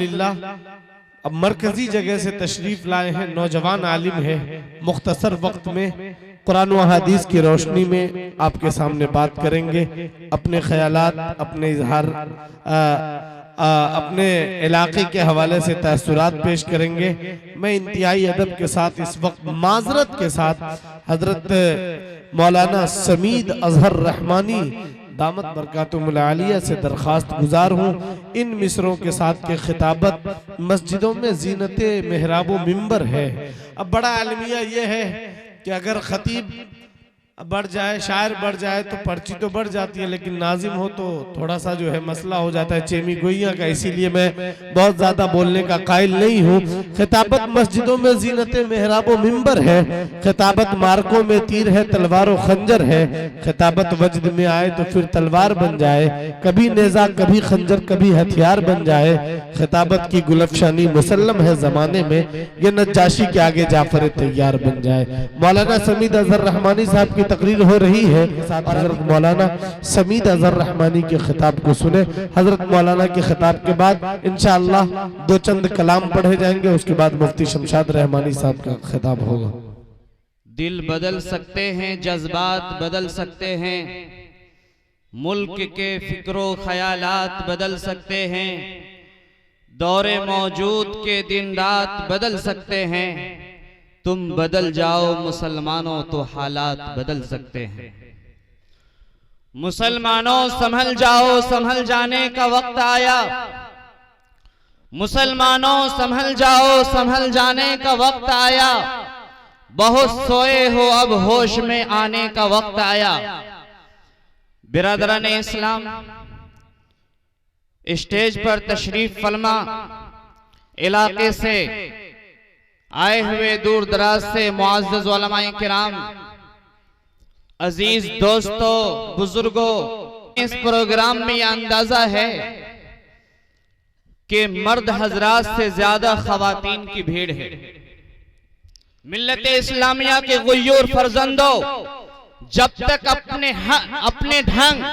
अल्हम्दुलिल्लाह अब मरकजी जगह से तशरीफ लाए हैं, नौजवान आलिम है, मुख्तसर वक्त में कुरान व हदीस की रोशनी में आपके सामने बात करेंगे, अपने ख्यालात, अपने इजहार, अपने इलाके के हवाले से तअस्सुरात पेश करेंगे। मैं इंतहाई अदब के साथ इस वक्त माजरत के साथ हजरत मौलाना समीद अजहर रहमानी दामत बरकातुहुल आलिया से दरखास्त गुजार हूँ, इन मिसरों के साथ के खिताबत मस्जिदों में जीनते मेहराबो मिंबर है। अब बड़ा अलमिया ये है कि अगर खतीब बढ़ जाए, शायर बढ़ जाए तो पर्ची तो बढ़ जाती है, लेकिन नाजिम हो तो थोड़ा सा जो है मसला हो जाता है चेमी गोइया का। इसीलिए मैं बहुत ज्यादा बोलने का कायल नहीं हूँ। खिताबत मस्जिदों में जीनते मेहराबो मिंबर है, खिताबत मार्कों में तीर है, तलवार व खंजर है। खिताबत वजद में आए तो फिर तलवार बन जाए, कभी नेजा कभी खंजर कभी हथियार बन जाए। खिताबत की गुलफशानी मुसल्लम है जमाने में, ये नज्जाशी के आगे जाफर तैयार बन जाए। मौलाना समीद अजहर रहमानी साहब की तकरीर हो रही है, हजरत मौलाना समीद अजहर रहमानी के खिताब को सुने। हजरत मौलाना के खिताब के बाद इंशाअल्लाह दो चंद कलाम पढ़े जाएंगे, उसके बाद मुफ्ती शमशाद रहमानी साहब का खिताब होगा। दिल बदल सकते हैं, जज्बात बदल सकते हैं, मुल्क के फिक्रो ख्यालात बदल सकते हैं, दौरे मौजूद के दिन रात बदल सकते हैं। तुम बदल जाओ मुसलमानों तो हालात बदल सकते हैं। मुसलमानों संभल जाओ, संभल जाने का वक्त आया। मुसलमानों संभल जाओ, संभल जाने का वक्त आया। बहुत सोए हो अब होश में आने का वक्त आया। बिरादरान इस्लाम, स्टेज पर तशरीफ फरमा, इलाके से आए हुए दूर दराज से मुअज़्ज़ज़ उलमाए किराम, अजीज दोस्तों, बुजुर्गों, इस प्रोग्राम में यह अंदाजा है कि मर्द हजरात से ज्यादा खवातीन की भीड़ है। मिल्लत इस्लामिया के गुय्यूर फर्जंदों, जब तक अपने ढंग,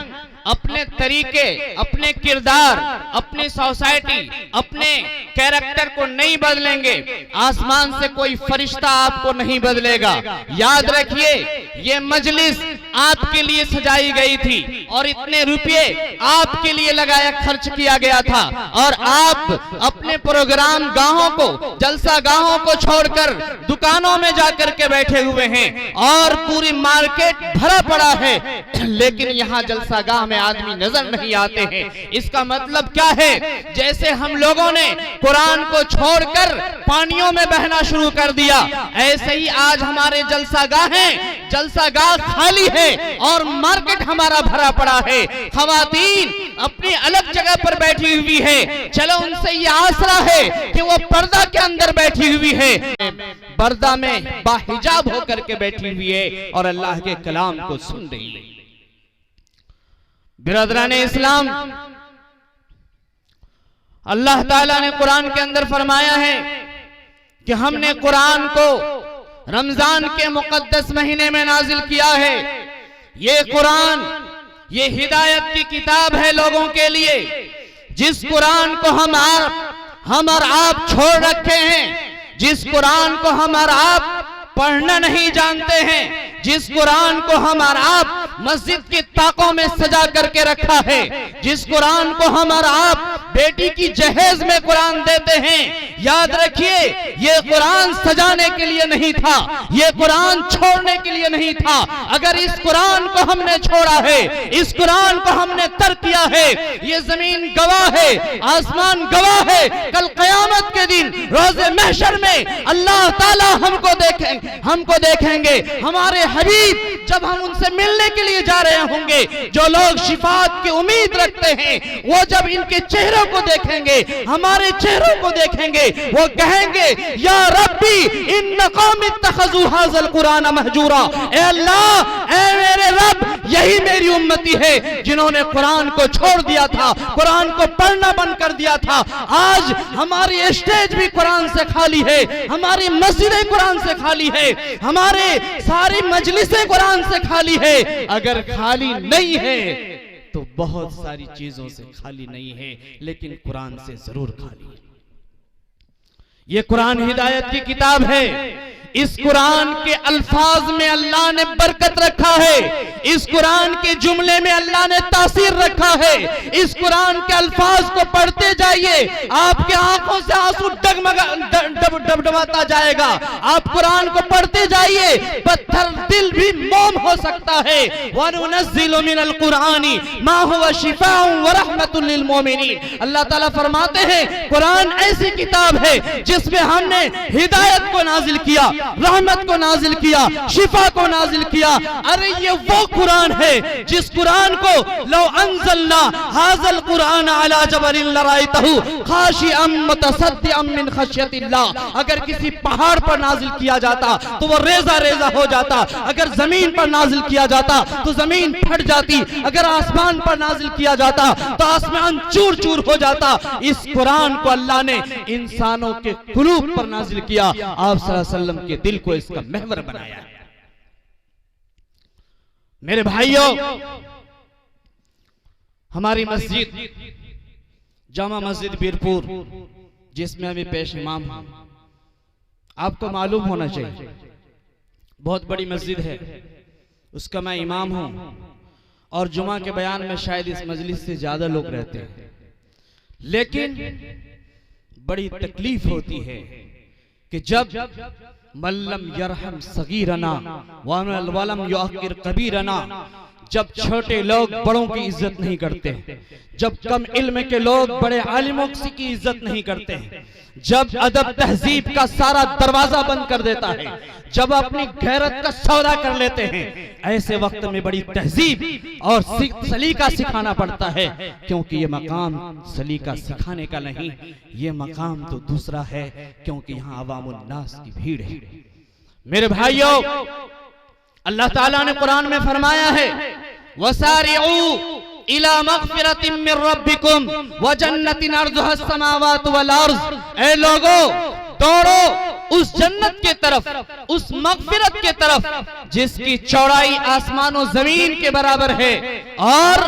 अपने तरीके, अपने किरदार, अपनी सोसाइटी, अपने कैरेक्टर को नहीं बदलेंगे, आसमान से कोई फरिश्ता आपको नहीं बदलेगा। याद रखिए, ये मजलिस आपके लिए सजाई गई थी और इतने रुपये आपके लिए लगाया, खर्च किया गया था, और आप अपने प्रोग्राम गाहों को, जलसा गाहों को छोड़कर दुकानों में जाकर के बैठे हुए हैं और पूरी मार्केट भरा पड़ा है, लेकिन यहाँ जलसा गाह में आदमी नजर नहीं आते हैं। इसका मतलब क्या है? जैसे हम लोगों ने कुरान को छोड़कर पानियों में बहना शुरू कर दिया, ऐसे ही आज हमारे जलसा गाह खाली है और मार्केट हमारा भरा पड़ा है। खवातीन अपनी अलग जगह पर बैठी हुई है, चलो उनसे ये आसरा है कि वो पर्दा के अंदर बैठी हुई है, पर्दा में बाहिजाब होकर के बैठी हुई है और अल्लाह के कलाम को सुन रही है। बिरादरान इस्लाम, अल्लाह ताला ने कुरान के अंदर फरमाया है कि हमने कुरान को रमजान के मुकद्दस महीने में नाजिल किया है। ये कुरान, ये हिदायत की किताब है लोगों के लिए। जिस कुरान को हम और आप छोड़ रखे हैं, जिस कुरान को हम और आप पढ़ना नहीं जानते हैं, जिस कुरान को हम और आप मस्जिद की ताकों में सजा करके रखा है, जिस कुरान को हम और आप बेटी की जहेज में कुरान देते हैं, याद रखिए ये कुरान सजाने के लिए नहीं था, ये कुरान छोड़ने के लिए नहीं था। अगर इस कुरान को हमने छोड़ा है, इस कुरान को हमने तर्क किया है, ये जमीन गवाह है, आसमान गवाह है, कल क़यामत के दिन रोज़े महशर में अल्लाह ताला हमको देखेंगे। हमारे हबीब जब हम उनसे मिलने के लिए जा रहे होंगे, जो लोग शिफात की उम्मीद रखते हैं, वो जब इनके चेहरों को देखेंगे, हमारे चेहरों को देखेंगे, वो कहेंगे या रब्बी इन्न कौमी इत्तखज़ू हाज़ल कुरान महजूरा। ए अल्लाह, ए मेरे रब, यही मेरी उम्मती है जिन्होंने कुरान को छोड़ दिया था, कुरान को पढ़ना बंद कर दिया था। आज हमारी स्टेज भी कुरान से खाली है, हमारी मस्जिदें कुरान से खाली है, हमारे सारी मजलिसें कुरान से खाली है। अगर खाली नहीं है तो बहुत सारी चीजों से खाली नहीं है, लेकिन कुरान से जरूर खाली है। ये कुरान हिदायत की किताब है। इस कुरान के अल्फाज में अल्लाह ने बरकत रखा है, इस कुरान के जुमले में अल्लाह ने तासीर रखा है। इस कुरान के अल्फाज को पढ़ते जाइए, आपके आंखों से आंसू डबडबाता जाएगा। आप कुरान को पढ़ते जाइए, पत्थर दिल भी मोम हो सकता है। वनुनज़्ज़िलु मिनल कुरानी मा हुवा शिफाउन व रहमतुल लिल मोमिनीन। अल्लाह ताला फरमाते हैं कुरान ऐसी किताब है जिसमें हमने हिदायत को नाजिल किया, रहमत को नाजिल किया, शिफा को नाजिल किया। अरे ये वो कुरान है जिस कुरान को लौ अंज़लना हाज़ल कुरान अला जबलिन लराइतहु खाशिअम मुतसद्दिअम मिन खश्यतिल्लाह। अगर किसी पहाड़ पर नाजिल किया जाता तो वो रेजा रेजा हो जाता, अगर जमीन पर नाजिल किया जाता तो जमीन फट जाती, अगर आसमान पर नाजिल किया जाता तो आसमान चूर चूर हो जाता। इस कुरान को अल्लाह ने इंसानों के कुलूब पर नाजिल किया, आप सल्लल्लाहु अलैहि वसल्लम के दिल को इसका महवर बनाया है। मेरे भाइयों, हमारी मस्जिद जामा मस्जिद बीरपुर, जिसमें अभी पेश इमाम हूं, आपको मालूम होना चाहिए बहुत बड़ी मस्जिद है, उसका मैं इमाम हूं और जुमा के बयान में शायद इस मजलिस से ज्यादा लोग रहते हैं। लेकिन बड़ी तकलीफ होती है कि जब मल्लम यरहम सगीरना वलम युअक्किर कबीरना, जब छोटे लोग बड़ों की इज्जत नहीं करते, जब कम इल्म के लोग बड़े आलिमों की इज्जत नहीं करते, जब अदब तहजीब का सारा दरवाजा बंद कर देता है, जब अपनी गैरत का सौदा कर लेते हैं, ऐसे वक्त में बड़ी तहजीब और सलीका सिखाना पड़ता है। क्योंकि ये मकाम सलीका सिखाने का नहीं, ये मकाम तो दूसरा है, क्योंकि यहाँ अवामुन नास की भीड़ है। मेरे भाइयों, अल्लाह ताला ने कुरान में फरमाया है वसारिऊ इला मग़फ़िरतिम मिन रब्बिकुम व जन्नतिन अर्ज़ुहा समावातु वल अर्ज़। ऐ लोगों, दौड़ो उस जन्नत के तरफ, उस मग़फ़िरत के तरफ जिसकी चौड़ाई आसमान और जमीन के बराबर है। और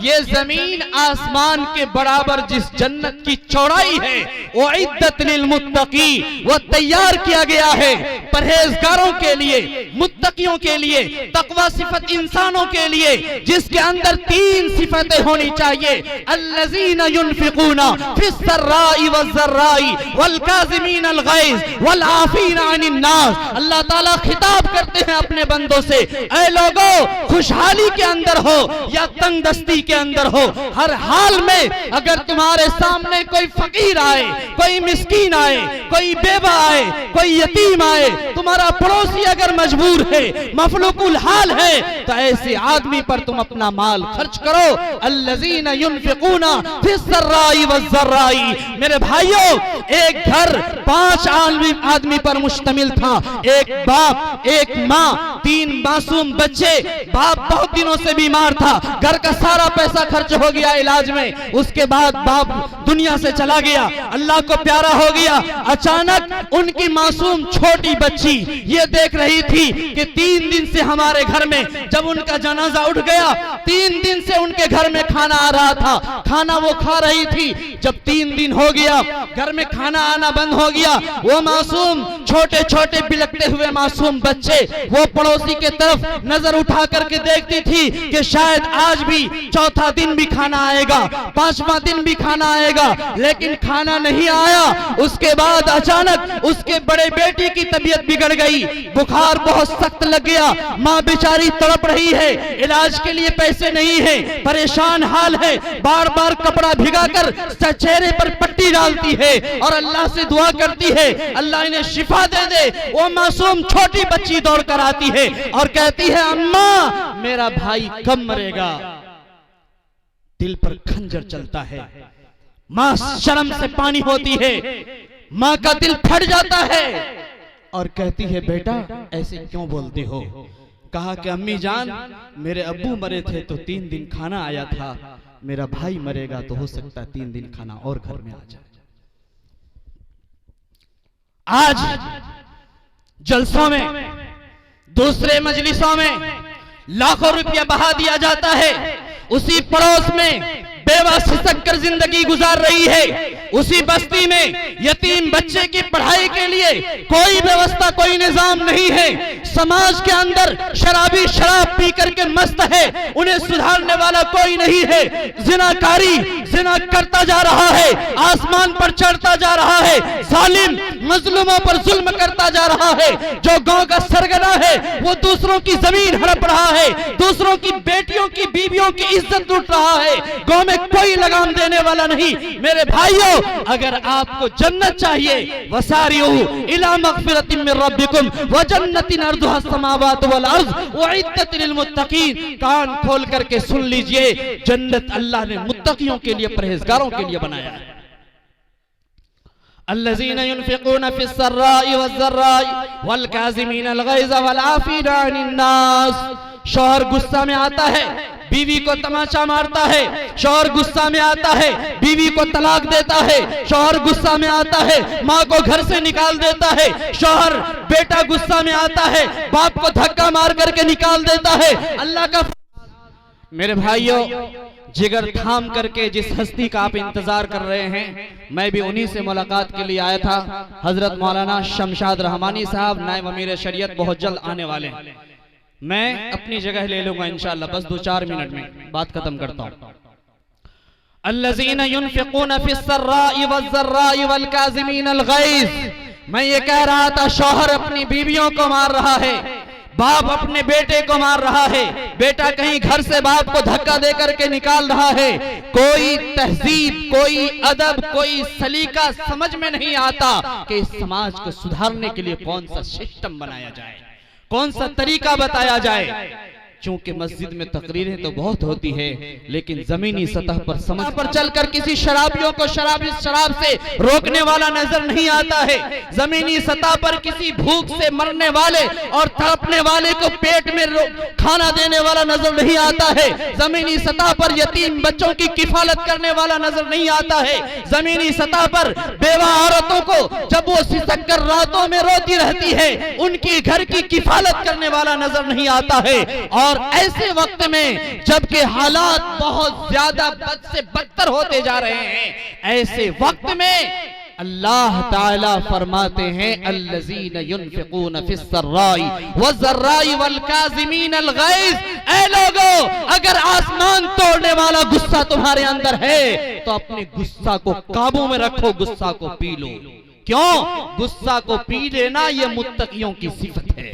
ये जमीन आसमान के बराबर जिस जन्नत की चौड़ाई है वो इद्दत लिल मुत्तकी, वो तैयार किया गया है परहेजगारों के लिए, मुत्तकियों के लिए, तकवा सिफत इंसानों के लिए, जिसके अंदर तीन सिफतें होनी चाहिए। अल्लज़ीना युनफ़िक़ूना फ़िस्सर्राई वज़्ज़र्राई वल काज़िमीनल ग़ैज़ वल आफ़ीना अनिन नास। अल्लाह ताला खिताब करते हैं अपने बंदों से, ऐ लोगों, खुशहाली के अंदर हो या तंगदस्ती के अंदर हो, हर हाल में अगर तुम्हारे सामने कोई फकीर आए, कोई मिस्कीन आए, कोई बेवा आए, कोई यतीम आए, तुम्हारा पड़ोसी अगर मजबूर है, मफलूकुल हाल है, तो ऐसे आदमी पर तुम अपना माल खर्च करो। अल्लज़ीना युनफ़िक़ूना फ़िस्सर्राई वज़्ज़र्राई। मेरे भाइयों, एक घर 5 आदमी पर मुश्तमिल था, एक बाप, एक माँ, 3 मासूम बच्चे। बाप बहुत दिनों से बीमार था, घर का सारा पैसा खर्च हो गया इलाज में, उसके बाद बाप दुनिया से चला गया, अल्लाह को प्यारा हो गया। अचानक उनकी मासूम छोटी बच्ची ये देख रही थी कि 3 दिन से हमारे घर में, जब उनका जनाजा उठ गया, 3 दिन से उनके घर में खाना आ रहा था, खाना वो खा रही थी। जब 3 दिन हो गया, घर में खाना आना बंद हो गया, वो मासूम छोटे छोटे बिलखते हुए मासूम बच्चे वो पड़ोसी के तरफ नजर उठा करके देखती थी कि शायद आज भी 4था दिन भी खाना आएगा, 5वां दिन भी खाना आएगा, लेकिन खाना नहीं आया। उसके बाद अचानक उसके बड़े बेटी की तबीयत बिगड़ गई, बुखार बहुत सख्त लग गया, माँ बेचारी तड़प रही है, इलाज के लिए पैसे नहीं है, परेशान हाल है, बार बार कपड़ा भिगाकर चेहरे पर पट्टी डालती है और अल्लाह से दुआ करती है अल्लाह इन्हें शिफा दे दे। वो मासूम छोटी बच्ची दौड़ कर आती है और कहती है अम्मा मेरा भाई कब मरेगा। दिल पर खंजर चलता है, मां शर्म से पानी होती है, मां का दिल फट जाता है और कहती है बेटा ऐसे क्यों बोलते हो। कहा कि अम्मी जान मेरे अब्बू मरे थे तो 3 दिन खाना आया था, मेरा भाई मरेगा तो हो सकता है 3 दिन खाना और घर में आ जाए। आज जलसों में, दूसरे मजलिसों में लाखों रुपया बहा दिया जाता है, उसी पड़ोस में बेवा सिसक कर जिंदगी गुजार रही है। उसी बस्ती में यतीम बच्चे की पढ़ाई के लिए कोई व्यवस्था, कोई निजाम नहीं है। समाज के अंदर शराबी शराब पी करके मस्त है, उन्हें सुधारने वाला कोई नहीं है। जिनाकारी जिना करता जा रहा है, आसमान पर चढ़ता जा रहा है, जालिम मजलूमों पर जुल्म करता जा रहा है। जो गांव का सरगना है वो दूसरों की जमीन हड़प रहा है, दूसरों की बेटियों की बीवियों की इज्जत लूट रहा है। गांव में कोई लगाम देने वाला नहीं। मेरे भाइयों, अगर आपको जन्नत चाहिए, वसारियू इला मगफिरतिन मिन रब्बिकुम व जन्नतिन अर्दुहा समावातु वल अर्ज़ उइद्दत लिल मुत्तकीन। कान खोल करके सुन लीजिए, जन्नत अल्लाह ने मुत्तकियों के लिए, परहेजगारों के लिए बनाया है। अल्लज़ीना युनफ़िक़ूना फ़िस्सर्राइ वज़्ज़र्राइ वल काज़िमीनल ग़ैज़ वल आफ़ीना अनिन नास। शौहर गुस्सा में आता है, बीवी को तमाचा मारता है। शौहर गुस्सा में आता है, बीवी को तलाक देता है। शौहर गुस्सा में आता है, माँ को घर से निकाल देता है। शौहर बेटा गुस्सा में आता है, बाप को धक्का मार करके निकाल देता है। अल्लाह का मेरे भाइयों, जिगर थाम करके जिस हस्ती का आप इंतजार कर रहे हैं, मैं भी उन्हीं से मुलाकात के लिए आया था। हजरत मौलाना शमशाद रहमानी साहब नायब अमीर शरीयत बहुत जल्द आने वाले हैं। मैं अपनी जगह ले लूंगा इंशाअल्लाह, बस 2-4 मिनट में बात खत्म करता हूं। अल्लज़ीना युनफ़िक़ूना फ़िस्सर्राइ वज़्ज़र्राइ वल काज़िमीनल ग़ैज़। मैं ये कह रहा था, शौहर अपनी बीवियों को मार रहा है, बाप अपने बेटे को मार रहा है, बेटा कहीं घर से बाप को धक्का दे करके निकाल रहा है। कोई तहजीब, कोई अदब, कोई सलीका समझ में नहीं आता कि इस समाज को सुधारने के लिए कौन सा सिस्टम बनाया जाए, कौन सा तरीका बताया जाए। चूंकि मस्जिद में तकरीरें तो बहुत होती है, लेकिन जमीनी सतह पर समझ पर चलकर किसी शराबियों को शराब से रोकने वाला नजर नहीं आता है। जमीनी सतह पर किसी भूख से मरने वाले और तड़पने वाले को पेट में खाना देने वाला नजर नहीं आता है। जमीनी सतह पर यतीम बच्चों की किफालत करने वाला नजर नहीं आता है। जमीनी सतह पर बेवा औरतों को जब वो सिसक कर रातों में रोती रहती है, उनकी घर की किफालत करने वाला नजर नहीं आता है। और ऐसे वक्त में जबकि हालात बहुत ज्यादा बद से बदतर होते जा रहे हैं, ऐसे वक्त में अल्लाह ताला फरमाते हैं, अल्लज़ीना युनफ़िक़ूना फ़िस्सर्राइ वज़्ज़र्राइ वल काज़िमीनल ग़ैज़। ऐ लोगों, अगर आसमान तोड़ने वाला गुस्सा तुम्हारे अंदर है तो अपने गुस्सा को काबू में रखो, गुस्सा को पी लो। क्यों? गुस्सा को पी लेना ये मुत्तकियों की सिफत है।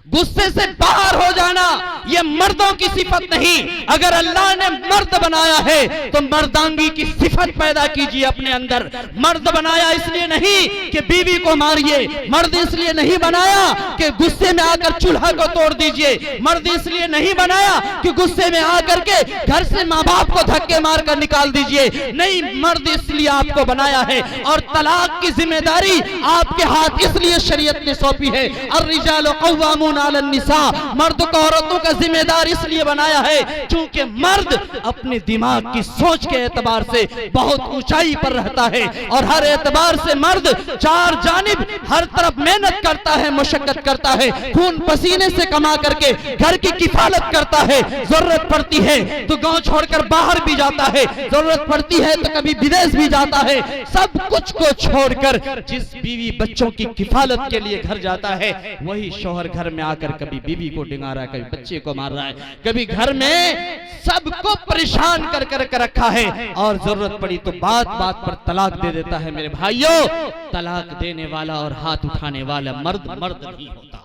गुस्से से बाहर हो जाना ये मर्दों की सिफत नहीं। अगर अल्लाह ने मर्द बनाया है तो मर्दांगी की सिफत पैदा कीजिए अपने अंदर। मर्द बनाया इसलिए नहीं कि बीवी को मारिए, मर्द इसलिए नहीं बनाया कि गुस्से में आकर चूल्हा को तोड़ दीजिए, मर्द इसलिए नहीं बनाया कि गुस्से में आकर के घर से माँ बाप को धक्के मारकर निकाल दीजिए। नहीं, मर्द इसलिए आपको बनाया है और तलाक की जिम्मेदारी आपके हाथ इसलिए शरीयत ने सौंपी है। अर्रिजालु क़व्वामून अलन निसा, मर्द को औरतों का जिम्मेदार इसलिए बनाया है क्योंकि मर्द अपने दिमाग की सोच के एतबार से बहुत ऊंचाई पर रहता है और हर एतबार से मर्द चार जानिब हर तरफ मेहनत करता है, मशक्कत करता है, खून पसीने से कमा करके घर की किफालत करता है। जरूरत पड़ती है तो गांव छोड़कर बाहर भी जाता है, जरूरत पड़ती है तो कभी विदेश भी जाता है। सब कुछ को छोड़कर जिस बीवी बच्चों की किफालत के लिए घर जाता है, वही शौहर घर में आकर कभी बीवी को डिंगा रहा है, कभी बच्चे को मार रहा है, कभी घर में सबको परेशान कर रखा है और जरूरत पड़ी तो बात बात पर तलाक दे देता है। मेरे भाइयों, तलाक देने वाला और हाथ उठाने वाला मर्द नहीं होता।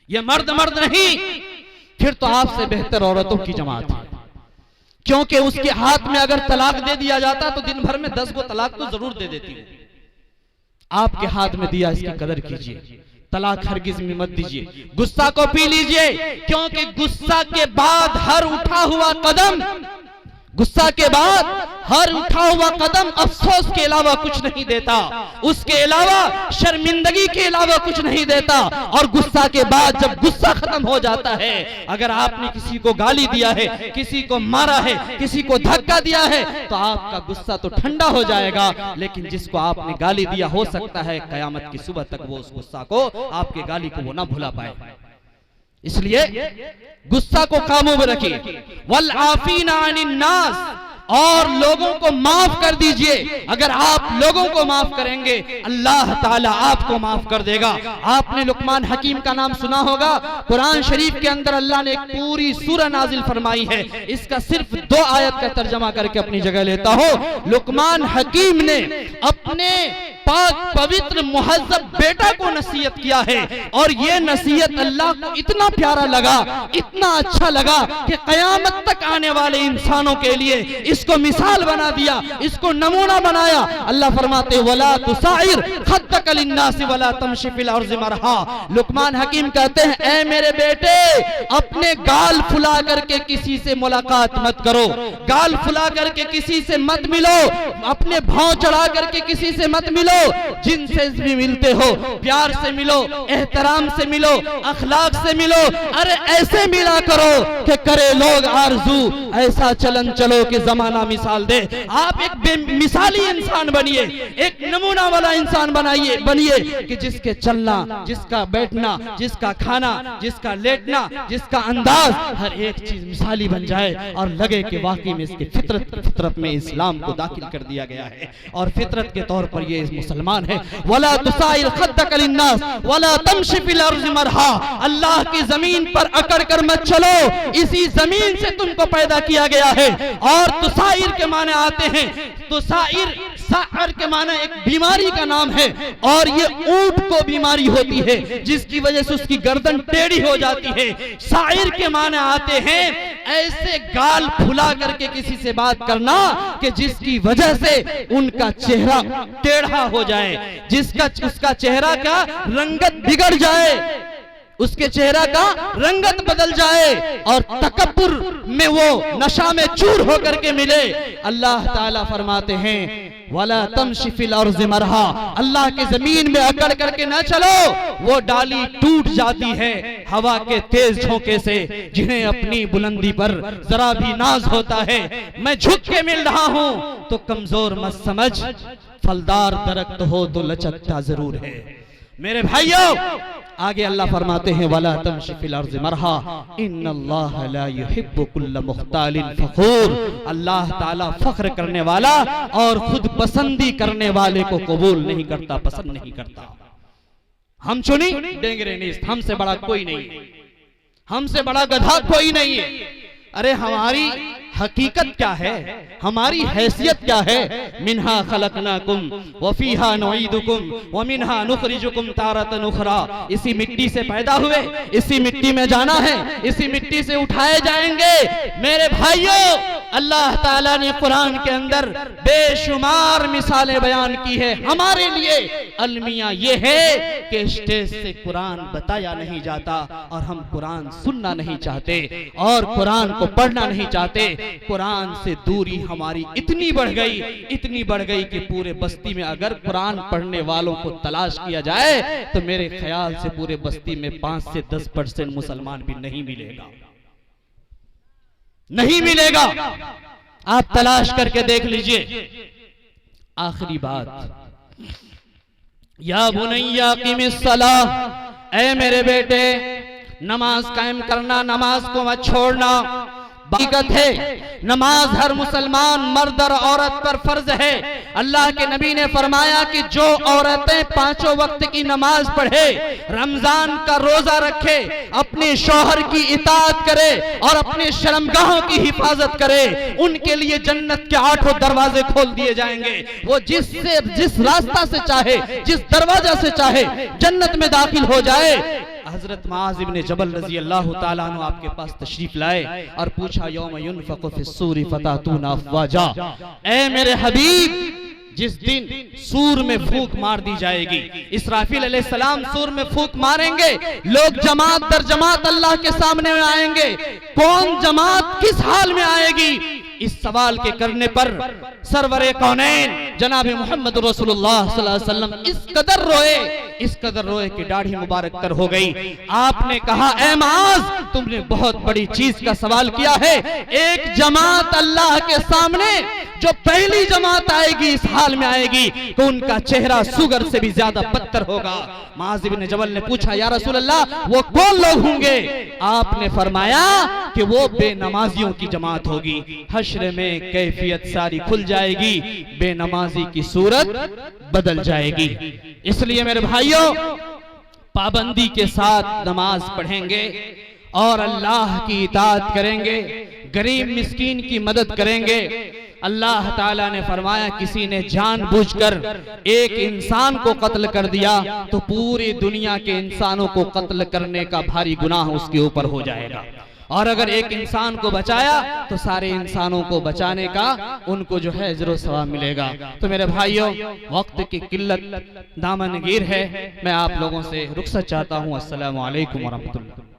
ये मर्द नहीं, फिर तो आपसे बेहतर औरतों की जमात है, क्योंकि उसके हाथ में अगर तलाक दे दिया जाता तो दिन भर में 10 को तलाक तो जरूर दे देती है। आपके हाथ में दिया, इसकी कदर कीजिए। तलाक हरगिज में मत दीजिए, गुस्सा को पी लीजिए, क्योंकि गुस्सा के बाद हर उठा हुआ कदम, गुस्सा के बाद हर उठा हुआ कदम अफसोस के अलावा कुछ नहीं देता, उसके अलावा शर्मिंदगी के अलावा कुछ नहीं देता। और गुस्सा के बाद जब गुस्सा खत्म हो जाता है, अगर आपने किसी को गाली दिया है, किसी को मारा है, किसी को धक्का दिया है, तो आपका गुस्सा तो ठंडा हो जाएगा, लेकिन जिसको आपने गाली दिया हो सकता है कयामत की सुबह तक वो उस गुस्सा को, आपके गाली को वो ना भुला पाए। इसलिए गुस्सा को काबू में रखिए। वल आफीना अनिन नास, और लोगों को माफ कर दीजिए। अगर आप लोगों को माफ करेंगे अल्लाह ताला आपको माफ कर देगा। आपने लुकमान हकीम का नाम सुना होगा। कुरान शरीफ के अंदर अल्लाह ने एक पूरी सूरह नाजिल फरमाई है। इसका सिर्फ 2 आयत का तर्जमा करके अपनी जगह लेता हूं। लुकमान हकीम ने अपने पाक पवित्र मुहज्जब बेटा को नसीहत किया है, और ये नसीहत अल्लाह को इतना प्यारा लगा, इतना अच्छा लगा कि कयामत तक आने वाले इंसानों के लिए इसको मिसाल बना दिया, इसको नमूना बनाया। अल्लाह फरमाते वला तुसाइर खद्दक लिन्नास वला तमशी फिल अर्ज़ मरहा। लुकमान हकीम कहते हैं, ऐ मेरे बेटे, अपने गाल फुला करके किसी से मुलाकात मत करो, गाल फुला करके किसी से मत मिलो, अपने भाव चढ़ा करके किसी से मत मिलो। जिनसे भी मिलते हो प्यार से मिलो, एहतराम से मिलो, अखलाक से मिलो। अरे ऐसे मिला करो कि करे लोग आरजू, ऐसा चलन चलो कि जमाना मिसाल दे। आप एक बेमिसाली इंसान बनिए, एक नमूना वाला इंसान बनिए कि जिसके चलना, जिसका बैठना, जिसका खाना, जिसका लेटना, जिसका अंदाज, हर एक चीज मिसाली बन जाए और लगे कि वाकई में इसकी फितरत में इस्लाम को दाखिल कर दिया गया है और फितरत के तौर पर ये मुसलमान है। वला तुसाइर खद्दक लिन्नास वला तमशी फिल अर्ज़ मरहा। अल्लाह की जमीन पर अकड़ कर मत चलो, इसी जमीन से तुमको पैदा किया गया है। और तुसाइर के माने आते हैं, तुसाइर साइर के माने एक बीमारी का नाम है, और ये ऊंट को बीमारी होती है जिसकी वजह से उसकी गर्दन टेढ़ी हो जाती है। साइर के माने आते हैं ऐसे गाल फुला करके किसी से बात करना कि जिसकी वजह से उनका चेहरा टेढ़ा हो जाए, उसका चेहरा का रंगत बिगड़ जाए, उसके चेहरा का रंगत बदल जाए और तकब्बुर में वो नशा में चूर होकर के मिले। अल्लाह ताला फरमाते हैं वला तमशी फिल अर्ज़ मरहा। अल्लाह की जमीन में अकड़ करके न चलो, वो डाली टूट जाती है हवा के तेज झोंके से, जिन्हें अपनी बुलंदी पर जरा भी नाज होता है। मैं झुक के मिल रहा हूं तो कमजोर मत समझ, फलदार दरख्त हो तो लचकता जरूर है। मेरे भाइयों, आगे अल्लाह फरमाते हैं वला तमशी फिल अर्ज़ मरहा इन्नल्लाह ला युहिब्बु कुल्ल मुख्तालिन फखूर। अल्लाह ताला फख्र करने वाला और खुद पसंदी करने वाले को कबूल नहीं करता, पसंद नहीं करता। हम चुनी डेंगरे नीस्त, हमसे बड़ा कोई नहीं है, हमसे बड़ा गधा कोई नहीं है। अरे हमारी हकीकत क्या है, हमारी हैसियत क्या है? मिन्हा खलकनाकुम व फीहा नुईदुकुम व मिन्हा नुखरिजुकुम तारतन उखरा। इसी मिट्टी से पैदा हुए, इसी मिट्टी में जाना है, इसी मिट्टी से उठाए जाएंगे। मेरे भाइयों, अल्लाह ताला ने कुरान के अंदर बेशुमार मिसालें बयान की है हमारे लिए। अलमिया ये है कि स्टेज से कुरान बताया नहीं जाता और हम कुरान सुनना नहीं चाहते और कुरान को पढ़ना नहीं चाहते। कुरान से दूरी हमारी इतनी बढ़ गई कि पूरे बस्ती में अगर कुरान पढ़ने वालों को तलाश किया जाए तो मेरे ख्याल से पूरे बस्ती में 5 से 10% मुसलमान भी नहीं मिलेगा, नहीं मिलेगा। आप तलाश करके देख लीजिए। आखिरी बात, या बुनैया क़िमिस सलाह, ऐ मेरे बेटे नमाज कायम करना, नमाज को मत छोड़ना। हकीकत है नमाज हर मुसलमान मर्द और औरत पर फर्ज है। अल्लाह के नबी ने फरमाया कि जो औरतें 5 वक्त की नमाज पढ़े, रमजान का रोजा रखे, अपने शौहर की इताअत करे और अपने शर्मगाहों की हिफाजत करे, उनके लिए जन्नत के 8 दरवाजे खोल दिए जाएंगे। वो जिस रास्ता से चाहे, जिस दरवाजा से चाहे जन्नत में दाखिल हो जाए। हजरत मुआज़ इब्न जबल रज़ी अल्लाह ताला अन्हु आपके पास तशरीफ लाए और पूछा यौम युनफ़क़ु फ़िस्सूरि फ़तातूना अफ़वाजा। ऐ मेरे हबीब, जिस दिन सूर में फूंक मार दी जाएगी, इसराफील अलैहिस्सलाम सूर में फूंक मारेंगे, लोग जमात दर जमात अल्लाह के सामने में आएंगे। कौन जमात किस हाल में आएगी? इस सवाल के करने पर सरवरे कौनैन जनाब मोहम्मद रसूलुल्लाह सल्लल्लाहु अलैहि वसल्लम इस कदर रोए कि दाढ़ी मुबारक तर हो गई। आपने कहा, ऐ मुआज़, तुमने बहुत बड़ी चीज का सवाल किया है। एक जमात अल्लाह के सामने जो पहली जमात आएगी इस हाल में आएगी कि उनका चेहरा सुगर से भी ज्यादा बदतर होगा। मुआज़ इब्न जबल ने पूछा, या रसूल अल्लाह, वो कौन लोग होंगे? आपने फरमाया कि वो बेनमाजियों की जमात होगी। हश्र में कैफियत सारी खुल जाएगी, बेनमाजी की सूरत बदल जाएगी। इसलिए मेरे भाइयों, पाबंदी के साथ नमाज पढ़ेंगे और अल्लाह की इताअत करेंगे, गरीब मिस्कीन की मदद करेंगे। अल्लाह ताला ने फरमाया, किसी ने जानबूझकर एक इंसान को कत्ल कर दिया तो पूरी दुनिया के इंसानों को कत्ल करने का भारी गुनाह उसके ऊपर हो जाएगा, और अगर एक इंसान को बचाया तो सारे इंसानों को बचाने का उनको जो है जरूर सवाब मिलेगा। तो मेरे भाइयों, वक्त की किल्लत दामनगीर है, मैं आप लोगों से रुखसत चाहता हूँ। अस्सलामु अलैकुम वरहमतुल्लाह।